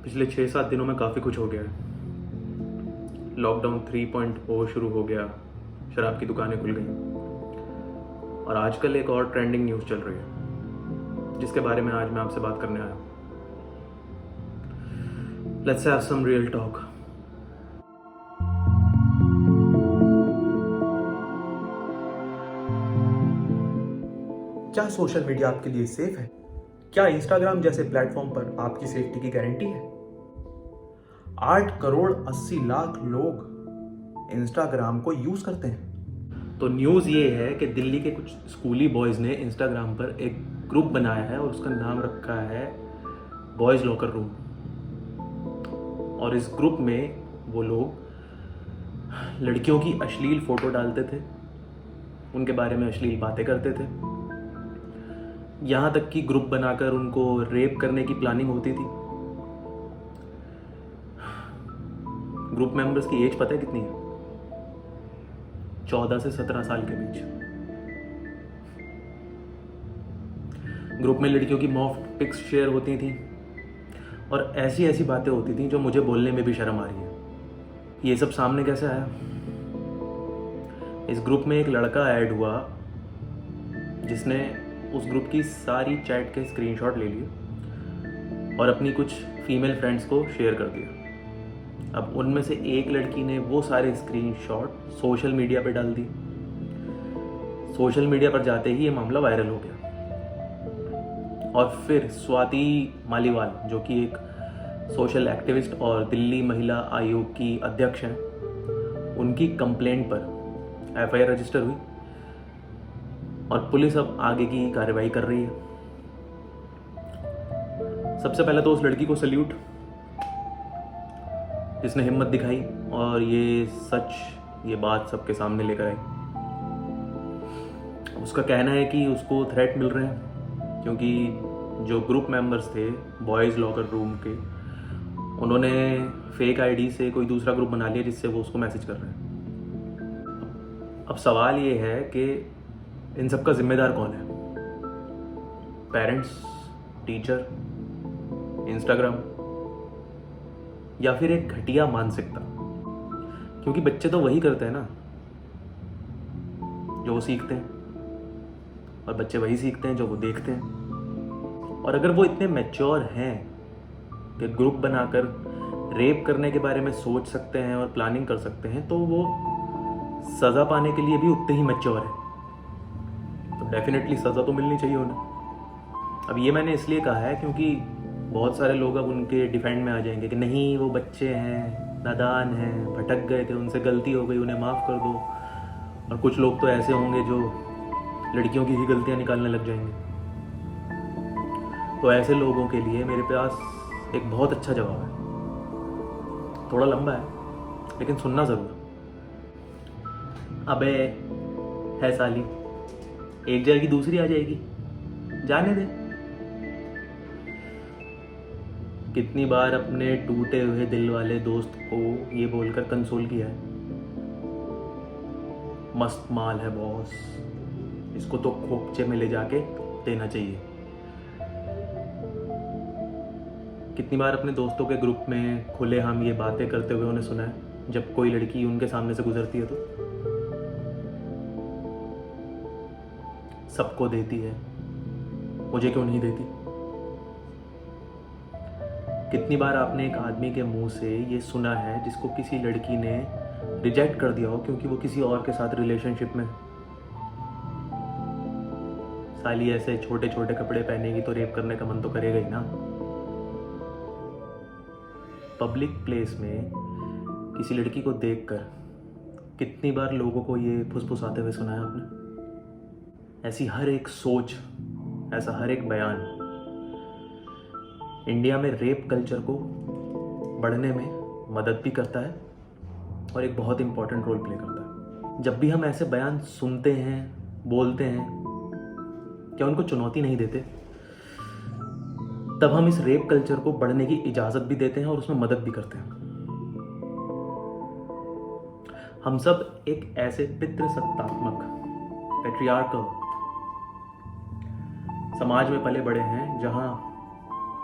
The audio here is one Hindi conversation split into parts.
पिछले 6-7 दिनों में काफ़ी कुछ हो गया है। लॉकडाउन 3.0 शुरू हो गया, शराब की दुकानें खुल गई और आजकल एक और ट्रेंडिंग न्यूज़ चल रही है जिसके बारे में आज मैं आपसे बात करने आया हूँ। Let's have some real talk. क्या सोशल मीडिया आपके लिए सेफ है? क्या इंस्टाग्राम जैसे प्लेटफॉर्म पर आपकी सेफ्टी की गारंटी है? 8 करोड़ 80 लाख लोग इंस्टाग्राम को यूज करते हैं। तो न्यूज़ ये है कि दिल्ली के कुछ स्कूली बॉयज़ ने इंस्टाग्राम पर एक ग्रुप बनाया है और उसका नाम रखा है बॉयज़ लॉकर रूम। और इस ग्रुप में वो लोग लड़कियों की अश्लील फ़ोटो डालते थे, उनके बारे में अश्लील बातें करते थे, यहाँ तक कि ग्रुप बनाकर उनको रेप करने की प्लानिंग होती थी। ग्रुप मेंबर्स की एज पता है कितनी है? 14 से 17 साल के बीच। ग्रुप में लड़कियों की मॉफ्ट पिक्स शेयर होती थी और ऐसी ऐसी बातें होती थी जो मुझे बोलने में भी शर्म आ रही है। ये सब सामने कैसे आया? इस ग्रुप में एक लड़का ऐड हुआ जिसने उस ग्रुप की सारी चैट के स्क्रीनशॉट ले लिए और अपनी कुछ फीमेल फ्रेंड्स को शेयर कर दिया। अब उनमें से एक लड़की ने वो सारे स्क्रीनशॉट सोशल मीडिया पे डाल दिए। सोशल मीडिया पर जाते ही ये मामला वायरल हो गया और फिर स्वाति मालीवाल, जो कि एक सोशल एक्टिविस्ट और दिल्ली महिला आयोग की अध्यक्ष हैं, उनकी कंप्लेंट पर एफआईआर रजिस्टर हुई और पुलिस अब आगे की कार्रवाई कर रही है। सबसे पहले तो उस लड़की को सल्यूट जिसने हिम्मत दिखाई और ये बात सबके सामने लेकर आई। उसका कहना है कि उसको थ्रेट मिल रहे हैं क्योंकि जो ग्रुप मेंबर्स थे बॉयज़ लॉकर रूम के, उन्होंने फेक आईडी से कोई दूसरा ग्रुप बना लिया जिससे वो उसको मैसेज कर रहे हैं। अब सवाल ये है कि इन सब का जिम्मेदार कौन है? पेरेंट्स, टीचर, इंस्टाग्राम, या फिर एक घटिया मानसिकता? क्योंकि बच्चे तो वही करते हैं ना जो वो सीखते हैं और बच्चे वही सीखते हैं जो वो देखते हैं। और अगर वो इतने मैच्योर हैं कि ग्रुप बनाकर रेप करने के बारे में सोच सकते हैं और प्लानिंग कर सकते हैं, तो वो सज़ा पाने के लिए भी उतने ही मैच्योर है। तो डेफिनेटली सज़ा तो मिलनी चाहिए उन्हें। अब ये मैंने इसलिए कहा है क्योंकि बहुत सारे लोग अब उनके डिफेंड में आ जाएंगे कि नहीं, वो बच्चे हैं, नादान हैं, भटक गए थे, उनसे गलती हो गई, उन्हें माफ़ कर दो। और कुछ लोग तो ऐसे होंगे जो लड़कियों की ही गलतियाँ निकालने लग जाएंगे। तो ऐसे लोगों के लिए मेरे पास एक बहुत अच्छा जवाब है। थोड़ा लंबा है लेकिन सुनना ज़रूर। अबे है साली, एक जाएगी दूसरी आ जाएगी, जाने दे। कितनी बार अपने टूटे हुए दिल वाले दोस्त को ये बोलकर कंसोल किया है, मस्त माल है बॉस, इसको तो खोपचे में ले जाके देना चाहिए। कितनी बार अपने दोस्तों के ग्रुप में खुले हम ये बातें करते हुए उन्हें सुना है जब कोई लड़की उनके सामने से गुजरती है तो सबको देती है, मुझे क्यों नहीं देती? कितनी बार आपने एक आदमी के मुंह से ये सुना है जिसको किसी लड़की ने रिजेक्ट कर दिया हो क्योंकि वो किसी और के साथ रिलेशनशिप में? साली ऐसे छोटे छोटे कपड़े पहनेगी तो रेप करने का मन तो करेगा ही ना। पब्लिक प्लेस में किसी लड़की को देखकर कितनी बार लोगों को ये फुसफुसाते हुए सुना है आपने? ऐसी हर एक सोच, ऐसा हर एक बयान इंडिया में रेप कल्चर को बढ़ने में मदद भी करता है और एक बहुत इंपॉर्टेंट रोल प्ले करता है। जब भी हम ऐसे बयान सुनते हैं, बोलते हैं, क्या उनको चुनौती नहीं देते? तब हम इस रेप कल्चर को बढ़ने की इजाज़त भी देते हैं और उसमें मदद भी करते हैं। हम सब एक ऐसे पितृसत्तात्मक, पैट्रियार्कल समाज में पले बड़े हैं जहां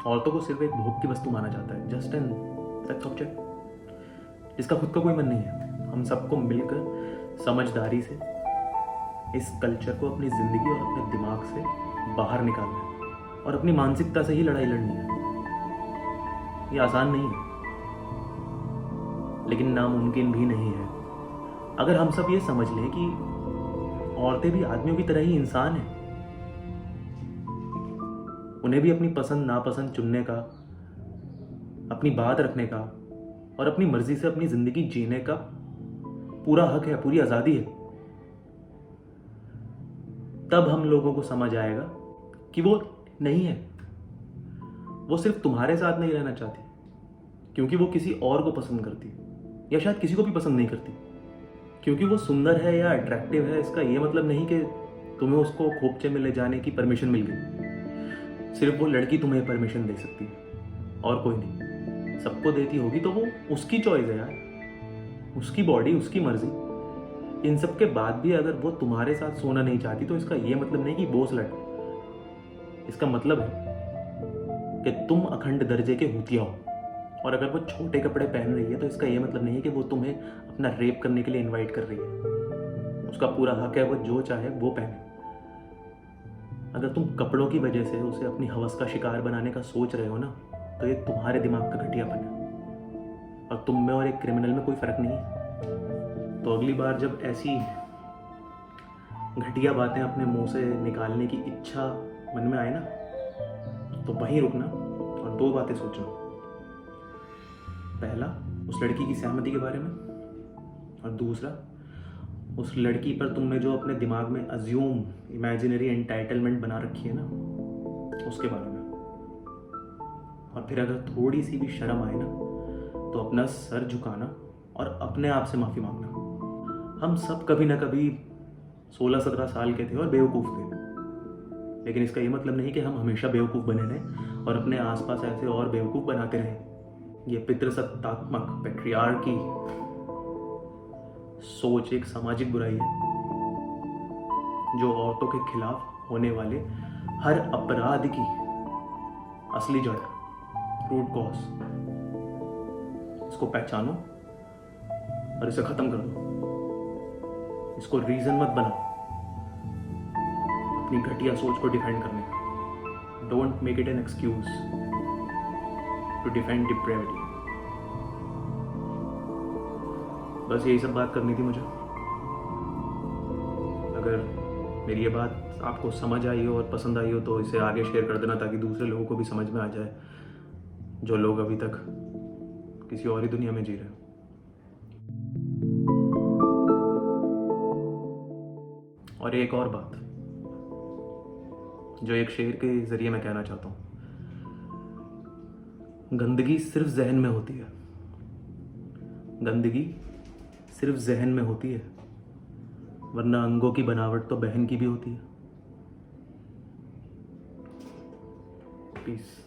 औरतों को सिर्फ एक भोग की वस्तु माना जाता है, जस्ट एन सेक्स ऑब्जेक्ट जिसका खुद का कोई मन नहीं है। हम सबको मिलकर समझदारी से इस कल्चर को अपनी ज़िंदगी और अपने दिमाग से बाहर निकालना है और अपनी मानसिकता से ही लड़ाई लड़नी है। ये आसान नहीं है, लेकिन नामुमकिन भी नहीं है। अगर हम सब ये समझ लें कि औरतें भी आदमियों की तरह ही इंसान हैं, उन्हें भी अपनी पसंद नापसंद चुनने का, अपनी बात रखने का और अपनी मर्जी से अपनी जिंदगी जीने का पूरा हक है, पूरी आज़ादी है, तब हम लोगों को समझ आएगा कि वो नहीं है, वो सिर्फ तुम्हारे साथ नहीं रहना चाहती क्योंकि वो किसी और को पसंद करती है, या शायद किसी को भी पसंद नहीं करती। क्योंकि वो सुंदर है या अट्रैक्टिव है, इसका ये मतलब नहीं कि तुम्हें उसको खोपचे में ले जाने की परमिशन मिल गई। सिर्फ वो लड़की तुम्हें परमिशन दे सकती है और कोई नहीं। सबको देती होगी तो वो उसकी चॉइस है यार, उसकी बॉडी, उसकी मर्जी। इन सब के बाद भी अगर वो तुम्हारे साथ सोना नहीं चाहती तो इसका ये मतलब नहीं कि बोस लट। इसका मतलब है कि तुम अखंड दर्जे के हुतिया हो। और अगर वो छोटे कपड़े पहन रही है तो इसका ये मतलब नहीं है कि वो तुम्हें अपना रेप करने के लिए इनवाइट कर रही है। उसका पूरा हक है, वो जो चाहे वो पहने। अगर तुम कपड़ों की वजह से उसे अपनी हवस का शिकार बनाने का सोच रहे हो ना, तो ये तुम्हारे दिमाग का घटियापन है और तुम में और एक क्रिमिनल में कोई फर्क नहीं है। तो अगली बार जब ऐसी घटिया बातें अपने मुंह से निकालने की इच्छा मन में आए ना, तो वहीं रुकना और दो बातें सोचना। पहला, उस लड़की की सहमति के बारे में, और दूसरा, उस लड़की पर तुमने जो अपने दिमाग में अज्यूम इमेजिनरी एंटाइटलमेंट बना रखी है ना, उसके बारे में। और फिर अगर थोड़ी सी भी शर्म आए ना, तो अपना सर झुकाना और अपने आप से माफ़ी मांगना। हम सब कभी ना कभी 16-17 साल के थे और बेवकूफ़ थे, लेकिन इसका ये मतलब नहीं कि हम हमेशा बेवकूफ़ बने रहें और अपने आसपास ऐसे और बेवकूफ़ बनाते रहें। ये पितृसत्तात्मक पैट्रियार्की सोच एक सामाजिक बुराई है जो औरतों के खिलाफ होने वाले हर अपराध की असली जड़, रूट कॉज। इसको पहचानो और इसे खत्म कर दो। इसको रीजन मत बनाओ अपनी घटिया सोच को डिफेंड करने का। Don't make it an excuse to defend depravity. बस यही सब बात करनी थी मुझे। अगर मेरी ये बात आपको समझ आई हो और पसंद आई हो तो इसे आगे शेयर कर देना, ताकि दूसरे लोगों को भी समझ में आ जाए जो लोग अभी तक किसी और ही दुनिया में जी रहे हैं। और एक और बात जो एक शेर के जरिए मैं कहना चाहता हूँ, गंदगी सिर्फ जहन में होती है। गंदगी सिर्फ जहन में होती है, वरना अंगों की बनावट तो बहन की भी होती है। पीस।